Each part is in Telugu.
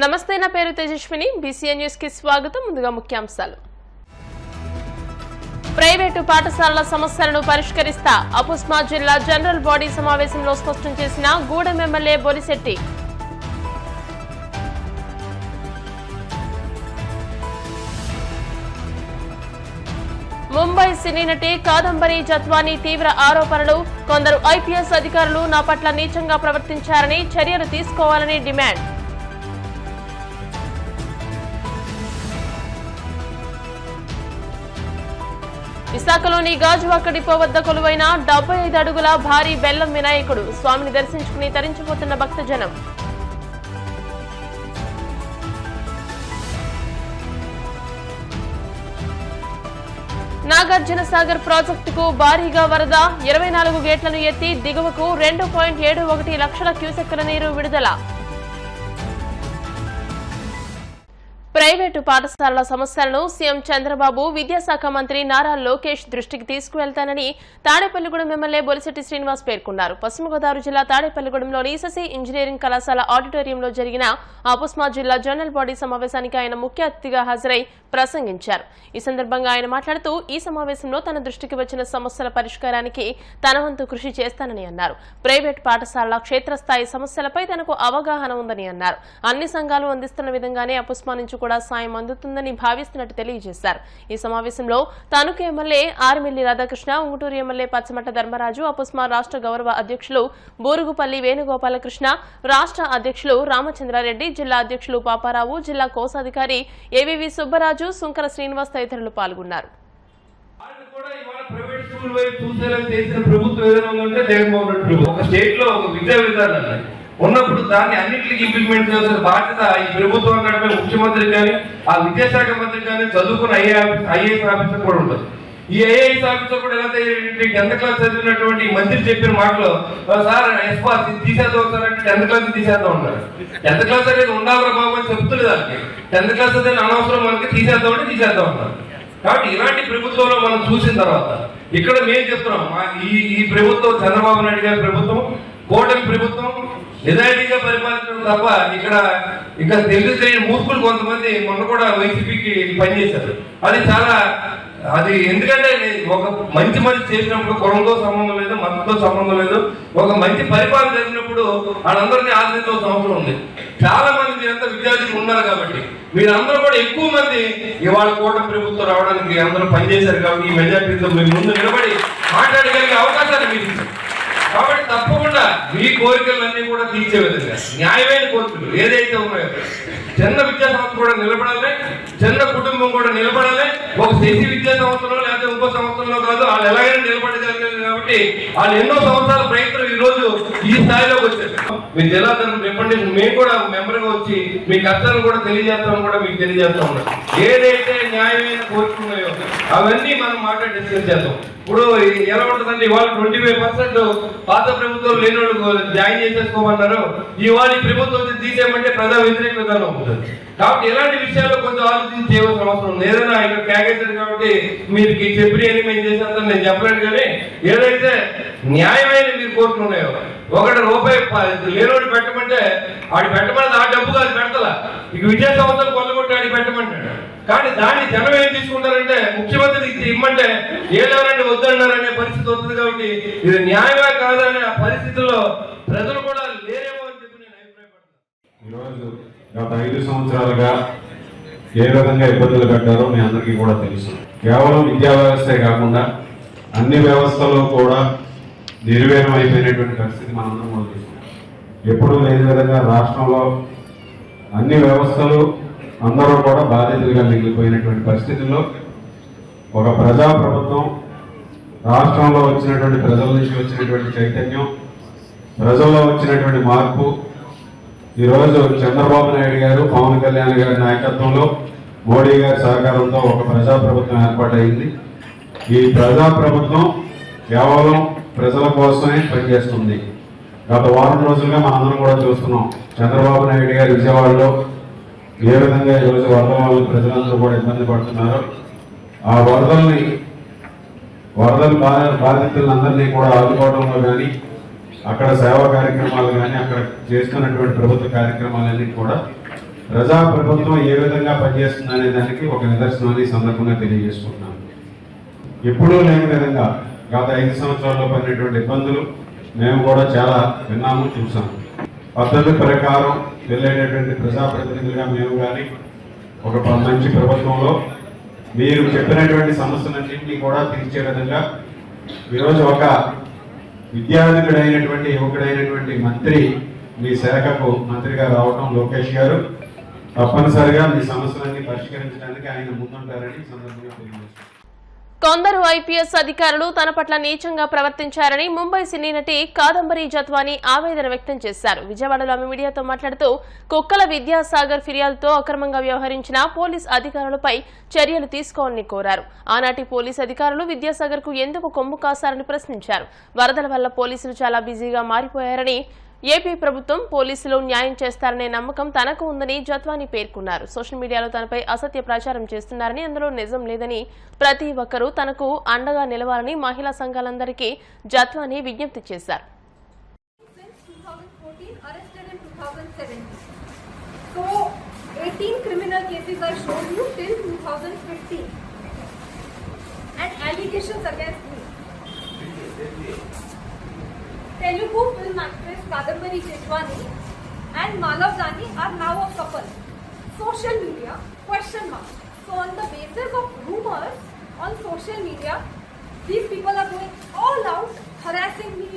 నమస్తే, నా పేరు తేజస్విని. బీసీఎన్ న్యూస్ కి స్వాగతం. ముందుగా ముఖ్యాంశాలు. ప్రైవేటు పాఠశాలల సమస్యలను పరిష్కరిస్తా అపుస్మా జిల్లా జనరల్ బాడీ సమావేశంలో స్పష్టం చేసిన గూడెం ఎమ్మెల్యే బొలిశెట్టి. ముంబై సినీ నటి కాదంబరి జత్వానీ తీవ్ర ఆరోపణలు. కొందరు ఐపీఎస్ అధికారులు నా పట్ల నీచంగా ప్రవర్తించారని చర్యలు తీసుకోవాలని డిమాండ్. విశాఖలోని గాజువాక డిపో వద్ద కొలువైన 75 అడుగుల భారీ బెల్లం వినాయకుడు స్వామిని దర్శించుకుని తరించిపోతున్న భక్తజనం. నాగార్జున సాగర్ ప్రాజెక్టుకు భారీగా వరద. 24 గేట్లను ఎత్తి దిగువకు 2.71 లక్షల క్యూసెక్కుల నీరు విడుదల. ప్రైవేటు పాఠశాలల సమస్యలను సీఎం చంద్రబాబు విద్యాశాఖ మంత్రి నారా లోకేష్ దృష్టికి తీసుకువెళ్తానని తాడేపల్లిగూడెం ఎమ్మెల్యే బొలిశెట్టి శ్రీనివాస్ పేర్కొన్నారు. పశ్చిమ గోదావరి జిల్లా తాడేపల్లిగూడెంలోని శశి ఇంజనీరింగ్ కళాశాల ఆడిటోరియంలో జరిగిన అపుస్మా జిల్లా జనరల్ బాడీ సమావేశానికి ఆయన ముఖ్య అతిథిగా హాజరై ప్రసంగించారు. ఈ సందర్భంగా ఆయన మాట్లాడుతూ ఈ సమావేశంలో తన దృష్టికి వచ్చిన సమస్యల పరిష్కారానికి తన వంతు కృషి చేస్తానని అన్నారు. ప్రైవేటు పాఠశాలల క్షేత్రస్థాయి సమస్యలపై తనకు అవగాహన ఉందని అన్నారు. అన్ని సంఘాలు అందిస్తున్న విధంగానే అపుస్మా నుంచి కూడా సాయం అందుతుందని భావిస్తున్నట్టు తెలియజేశారు. ఈ సమావేశంలో తణుకు ఎమ్మెల్యే ఆర్మిల్లి రాధాకృష్ణ, ఉంగుటూరు ఎమ్మెల్యే పచ్చమట్ట ధర్మరాజు, అపుస్మా రాష్ట్ర గౌరవ అధ్యక్షులు బూరుగుపల్లి వేణుగోపాలకృష్ణ, రాష్ట్ర అధ్యక్షులు రామచంద్రారెడ్డి, జిల్లా అధ్యక్షులు పాపారావు, జిల్లా కోశాధికారి ఏవివి సుబ్బరాజు, సుంకర శ్రీనివాస్ తదితరులు పాల్గొన్నారు. ఉన్నప్పుడు దాన్ని అన్నింటికి ఇంప్లిమెంట్ చేసిన బాధ్యత ఈ ప్రభుత్వం నడిపే ముఖ్యమంత్రి కానీ ఆ విద్యాశాఖ మంత్రి కానీ చదువుకున్న ఐఏఎస్ ఆఫీసర్ కూడా ఉంటుంది. ఈ ఐఏఎస్ ఆఫీసర్ కూడా ఎలా 10th క్లాస్ చదివినటువంటి మంత్రి చెప్పిన మాటలో సార్ ఎస్పాస్ తీసేద్దాం సార్ అంటే 10th క్లాస్ తీసేద్దాం ఉంటారు. 10th క్లాస్ అనేది ఉండాలి బాబు అని చెప్తుంది. దానికి 10th క్లాస్ అనేది అనవసరం మనకి తీసేద్దాం అంటే తీసేద్దాం ఉంటారు. కాబట్టి ఇలాంటి ప్రభుత్వంలో మనం చూసిన తర్వాత ఇక్కడ మేము చెప్తున్నాం, ఈ ప్రభుత్వం చంద్రబాబు నాయుడు గారి ప్రభుత్వం, కూటమి ప్రభుత్వం నిజాయితీగా పరిపాలించడం తప్ప ఇక్కడ ఇంకా తెలియని మూర్ఖులు కొంతమంది మొన్న కూడా వైసీపీకి పనిచేశారు. అది ఎందుకంటే ఒక మంచి మనిషి చేసినప్పుడు కులంతో సంబంధం లేదు, మతంతో సంబంధం లేదు, ఒక మంచి పరిపాలన జరిగినప్పుడు వాళ్ళందరినీ ఆదరించాల్సిన అవసరం ఉంది. చాలా మంది మీరంతా విద్యార్థులు ఉన్నారు కాబట్టి మీరందరూ కూడా ఎక్కువ మంది ఇవాళ కూటమి ప్రభుత్వం రావడానికి అందరూ పనిచేశారు కాబట్టి ఈ మెజార్టీతో మీ ముందు నిలబడి మాట్లాడగలిగే అవకాశాన్ని మీరు ఇచ్చారు. కాబట్టి తప్పకుండా మీ కోరికలన్నీ కూడా తీర్చే విధంగా న్యాయమైన కోరికలు ఏదైతే ఉన్నాయో చిన్న విద్యా సంస్థ కూడా నిలబడాలి, చిన్న కుటుంబం కూడా నిలబడాలి. ఒక శశి విద్యా సంస్థలో లేకపోతే ఇంకో సంస్థలో కాదు, వాళ్ళు ఎలాగైనా నిలబడగలిగారు. కాబట్టి వాళ్ళు ఎన్నో సంవత్సరాల ప్రయత్నం ఈ రోజు ఈ స్థాయిలోకి వచ్చారు. మీ జిల్లా రిప్రజెంటేషన్ మేము కూడా మెంబర్గా వచ్చి మీ కష్టాలను కూడా తెలియజేస్తామని కూడా మీకు తెలియజేస్తా ఉన్నాం. ఏదైతే న్యాయమైన కోరికలు ఉన్నాయో అవన్నీ మనం మాట్లాడి డిస్కస్ చేద్దాం. ఇప్పుడు ఎలా ఉంటుందండి, ఇవాళ 25% పాత ప్రభుత్వం లేని వాళ్ళు జాయిన్ చేసేసుకోమన్నారు. ఇవాళ ఈ ప్రభుత్వం తీసేయమంటే ప్రజా వ్యతిరేక విధానం అవుతుంది. కాబట్టి ఇలాంటి విషయాల్లో కొంచెం ఆలోచించి చేయవలసిన అవసరం ఉంది. ఏదైనా ఇక్కడ క్యాగేశారు కాబట్టి మీరు చెప్పిన మేము చేసేంత నేను చెప్పలేను. కానీ ఏదైతే న్యాయమైన మీరు కోరుకులు ఉన్నాయో, ₹1 లేనోడు పెట్టమంటే ఆడి పెట్టమని ఆ డబ్బు కాదు పెడతలా, ఇక విద్యా సంస్థలు కొల్లగొట్టి ఆడి పెట్టమంటాడు. కానీ దాన్ని జనం ఏం తీసుకుంటారంటే ముఖ్యమంత్రి ఇమ్మంటే ఏదెవరండి వద్దన్నారనే పరిస్థితి వస్తుంది. కాబట్టి ఇది న్యాయమే కాదనే ఆ పరిస్థితుల్లో ప్రజలు కూడా లేరేమో అని చెప్పి నేను అభిప్రాయపడుతున్నాను. ఈరోజు గత 5 సంవత్సరాలుగా ఏ విధంగా ఇబ్బందులు పెట్టారో మీ అందరికీ కూడా తెలుసు. కేవలం విద్యా వ్యవస్థే కాకుండా అన్ని వ్యవస్థలు కూడా నిర్వీర్యం అయిపోయినటువంటి పరిస్థితి మనందరం కూడా చూస్తున్నాం. ఎప్పుడూ లేని విధంగా రాష్ట్రంలో అన్ని వ్యవస్థలు అందరూ కూడా బాధితులుగా మిగిలిపోయినటువంటి పరిస్థితుల్లో ఒక ప్రజాప్రభుత్వం, రాష్ట్రంలో వచ్చినటువంటి ప్రజల నుంచి వచ్చినటువంటి చైతన్యం, ప్రజల్లో వచ్చినటువంటి మార్పు, ఈరోజు చంద్రబాబు నాయుడు గారు, పవన్ కళ్యాణ్ గారి నాయకత్వంలో మోడీ గారి సహకారంతో ఒక ప్రజాప్రభుత్వం ఏర్పాటైంది. ఈ ప్రజాప్రభుత్వం కేవలం ప్రజల కోసమే పనిచేస్తుంది. గత వారం రోజులుగా మనందరం కూడా చూస్తున్నాం. చంద్రబాబు నాయుడు గారు విజయవాడలో ఏ విధంగా ఈరోజు వరద వాళ్ళు ప్రజలందరూ కూడా ఇబ్బంది పడుతున్నారు. ఆ వరదల బాధితులందరినీ కూడా ఆదుకోవడంలో కానీ, అక్కడ సేవా కార్యక్రమాలు కానీ, అక్కడ చేస్తున్నటువంటి ప్రభుత్వ కార్యక్రమాలన్నీ కూడా ప్రజాప్రభుత్వం ఏ విధంగా పనిచేస్తుంది అనే దానికి ఒక నిదర్శనాన్ని ఈ సందర్భంగా తెలియజేసుకుంటున్నాను. ఎప్పుడూ లేని విధంగా గత 5 సంవత్సరాల్లో పడినటువంటి ఇబ్బందులు మేము కూడా చాలా విన్నాము, చూసాము. పద్ధతి ప్రకారం వెళ్ళేటటువంటి ప్రజాప్రతినిధులుగా మేము కానీ ఒక మంచి ప్రభుత్వంలో మీరు చెప్పినటువంటి సమస్యలన్నింటినీ కూడా తీర్చే విధంగా ఈరోజు ఒక విద్యార్థికుడైనటువంటి యువకుడైనటువంటి మంత్రి మీ శాఖకు మంత్రిగా రావడం లోకేష్ గారు తప్పనిసరిగా మీ సమస్యలన్నీ పరిష్కరించడానికి ఆయన ముందుంటారని సందర్భంగా తెలియజేస్తున్నారు. కొందరు ఐపీఎస్ అధికారులు తన పట్ల నీచంగా ప్రవర్తించారని ముంబై సినీ నటి కాదంబరి జత్వాని ఆవేదన వ్యక్తం చేశారు. విజయవాడలో ఆమె మీడియాతో మాట్లాడుతూ కుక్కల విద్యాసాగర్ ఫిర్యాదుతో అక్రమంగా వ్యవహరించిన పోలీస్ అధికారులపై చర్యలు తీసుకోవాలని కోరారు. ఆనాటి పోలీస్ అధికారులు విద్యాసాగర్ కు ఎందుకు కొమ్ము కాశారని ప్రశ్నించారు. వరదల వల్ల పోలీసులు చాలా బిజీగా మారిపోయారని, ఏపీ ప్రభుత్వం పోలీసులు న్యాయం చేస్తారనే నమ్మకం తనకు ఉందని జత్వాని పేర్కొన్నారు. సోషల్ మీడియాలో తనపై అసత్య ప్రచారం చేస్తున్నారని, అందులో నిజం లేదని, ప్రతి ఒక్కరూ తనకు అండగా నిలవాలని మహిళా సంఘాలందరికీ జత్వాని విజ్ఞప్తి చేశారు. So 18 criminal cases I showed you till 2015 and allegations against me. Telugu film actress Kadambari Jethwani and Malav Dani are now a couple. Social media, question mark. So on the basis of rumors on social media, these people are going all out, harassing me,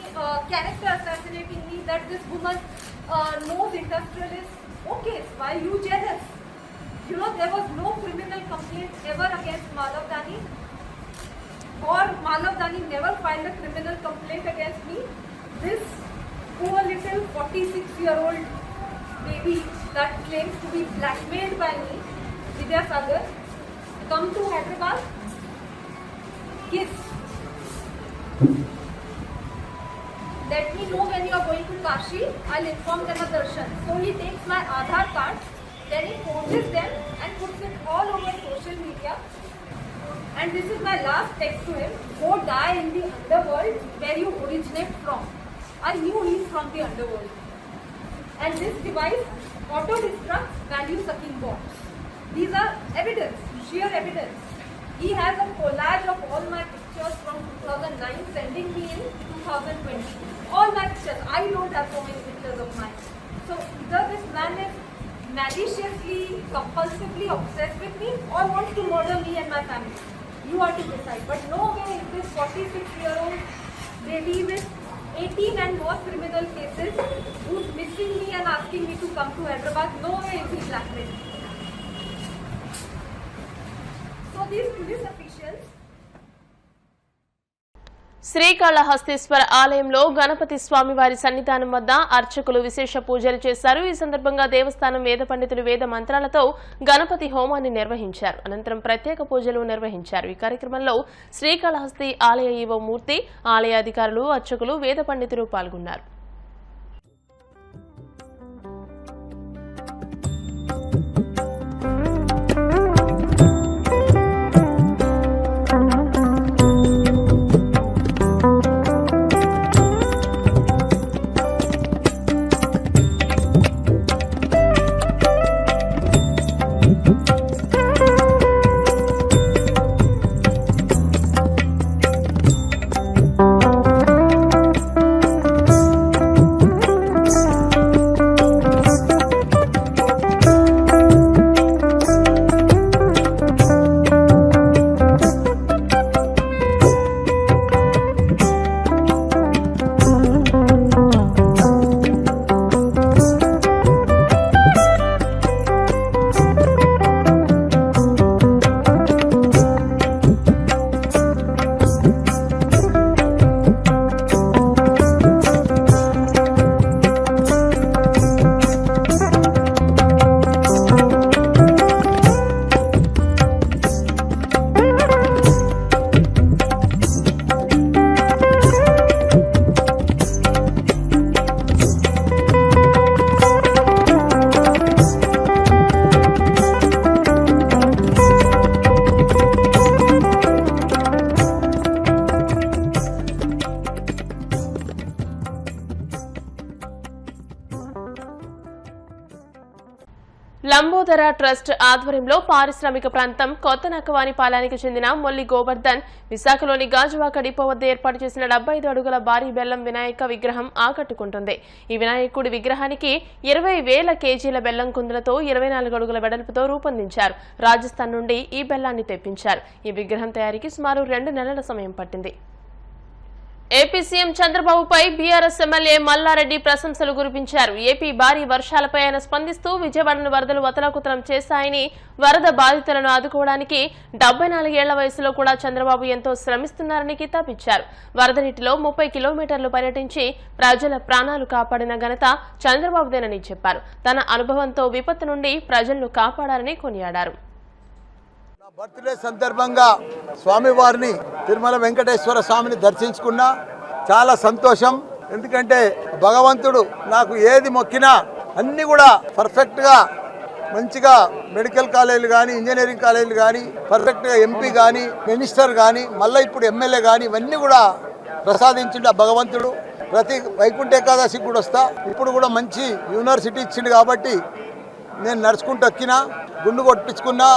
character assassinating me, that this woman knows industrialists. Okay, why you jealous? You know, there was no criminal complaint ever against Malav Dani, or Malav Dani never filed a criminal complaint against me. This poor little 46-year-old baby that claims to be blackmailed by me, Vidyasagar, come to Hyderabad, kiss. Let me know when you are going to Kashi, I'll inform them of darshan. So he takes my Aadhaar card, then he forges them and puts it all over social media. And this is my last text to him: go die in the underworld where you originate from. I knew he's from the underworld. And this device auto-destructs value-sucking bots. These are evidence, sheer evidence. He has a collage of all my pictures from 2009 sending me in 2020. All my pictures. I don't have so many pictures of mine. So either this man is maliciously, compulsively obsessed with me or wants to murder me and my family. You have to decide. But no way is this 46-year-old baby with 18 and more criminal cases who's missing me and asking me to come to Hyderabad. No way is he blackmailing. So these police officials. Srikalahasteeswara ఆలయంలో గణపతి స్వామివారి సన్నిధానం వద్ద అర్చకులు విశేష పూజలు చేశారు. ఈ సందర్భంగా దేవస్థానం వేద పండితులు వేద మంత్రాలతో గణపతి హోమాన్ని నిర్వహించారు. అనంతరం ప్రత్యేక పూజలు నిర్వహించారు. ఈ కార్యక్రమంలో శ్రీకాళహస్తి ఆలయ ఈవో మూర్తి, ఆలయ అధికారులు, అర్చకులు, వేద పండితులు పాల్గొన్నారు. లంబోదర ట్రస్ట్ ఆధ్వర్యంలో పారిశ్రామిక ప్రాంతం కొత్త నక్కవానిపాలెనికి చెందిన మొల్లి గోవర్ధన్ విశాఖలోని గాజువాక డిపో వద్ద ఏర్పాటు చేసిన 75 అడుగుల భారీ బెల్లం వినాయక విగ్రహం ఆకట్టుకుంటుంది. ఈ వినాయకుడి విగ్రహానికి 20,000 కేజీల బెల్లం కుందులతో 24 అడుగుల వెడల్పుతో రూపొందించారు. రాజస్థాన్ నుండి ఈ బెల్లాన్ని తెప్పించారు. ఈ విగ్రహం తయారీకి సుమారు 2 నెలల సమయం పట్టింది. ఏపీ సీఎం చంద్రబాబుపై బీఆర్ఎస్ ఎమ్మెల్యే మల్లారెడ్డి ప్రశంసలు కురిపించారు. ఏపీ భారీ వర్షాలపై ఆయన స్పందిస్తూ విజయవాడను వరదలు అతలాకుతలం చేశాయని, వరద బాధితులను ఆదుకోవడానికి 74 ఏళ్ల వయసులో కూడా చంద్రబాబు ఎంతో శ్రమిస్తున్నారని కితాబిచ్చారు. వరద నీటిలో 30 కిలోమీటర్లు పర్యటించి ప్రజల ప్రాణాలు కాపాడిన ఘనత చంద్రబాబుదేనని చెప్పారు. తన అనుభవంతో విపత్తు నుండి ప్రజలను కాపాడారని కొనియాడారు. బర్త్డే సందర్భంగా స్వామివారిని తిరుమల వెంకటేశ్వర స్వామిని దర్శించుకున్నా చాలా సంతోషం. ఎందుకంటే భగవంతుడు నాకు ఏది మొక్కినా అన్నీ కూడా పర్ఫెక్ట్గా మంచిగా మెడికల్ కాలేజీలు కానీ ఇంజనీరింగ్ కాలేజీలు కానీ పర్ఫెక్ట్గా ఎంపీ కానీ మినిస్టర్ కానీ మళ్ళీ ఇప్పుడు ఎమ్మెల్యే కానీ ఇవన్నీ కూడా ప్రసాదించిండు ఆ భగవంతుడు. ప్రతి వైకుంఠ ఏకాదశికి కూడా వస్తా. ఇప్పుడు కూడా మంచి యూనివర్సిటీ ఇచ్చిండు కాబట్టి నేను నడుచుకుంటూ ఎక్కినా, గుండు కొట్టించుకున్నా,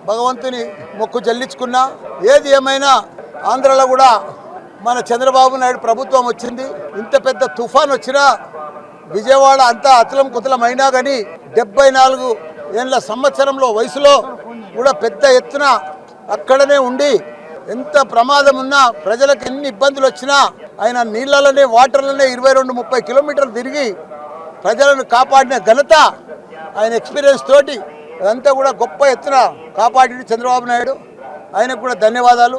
భగవంతుని మొక్కు చెల్లించుకున్నా. ఏది ఏమైనా ఆంధ్రలో కూడా మన చంద్రబాబు నాయుడు ప్రభుత్వం వచ్చింది. ఇంత పెద్ద తుఫాన్ వచ్చినా విజయవాడ అంతా అతలం కుతలం అయినా కానీ 74 ఏళ్ళ సంవత్సరంలో వయసులో కూడా పెద్ద ఎత్తున అక్కడనే ఉండి ఎంత ప్రమాదం ఉన్నా ప్రజలకు ఎన్ని ఇబ్బందులు వచ్చినా ఆయన నీళ్ళలోనే వాటర్లోనే 22-30 కిలోమీటర్లు తిరిగి ప్రజలను కాపాడిన ఘనత ఆయన ఎక్స్పీరియన్స్ తోటి అదంతా కూడా గొప్ప ఎత్తున కాపాడి చంద్రబాబు నాయుడు. ఆయనకు కూడా ధన్యవాదాలు.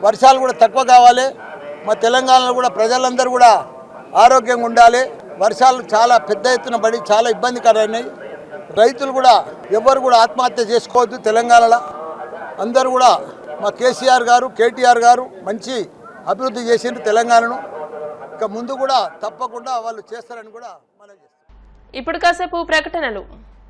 వర్షాలు కూడా తక్కువ కావాలి. మా తెలంగాణలో కూడా ప్రజలందరూ కూడా ఆరోగ్యంగా ఉండాలి. వర్షాలు చాలా పెద్ద ఎత్తున పడి చాలా ఇబ్బందికరమైనాయి. రైతులు కూడా ఎవరు కూడా ఆత్మహత్య చేసుకోవద్దు. తెలంగాణలో అందరూ కూడా మా కేసీఆర్ గారు కేటీఆర్ గారు మంచి అభివృద్ధి చేసిండ్రు తెలంగాణను. ఇక ముందు కూడా తప్పకుండా వాళ్ళు చేస్తారని కూడా మనం చేస్తాం. ఇప్పుడు కాసేపు ప్రకటనలు.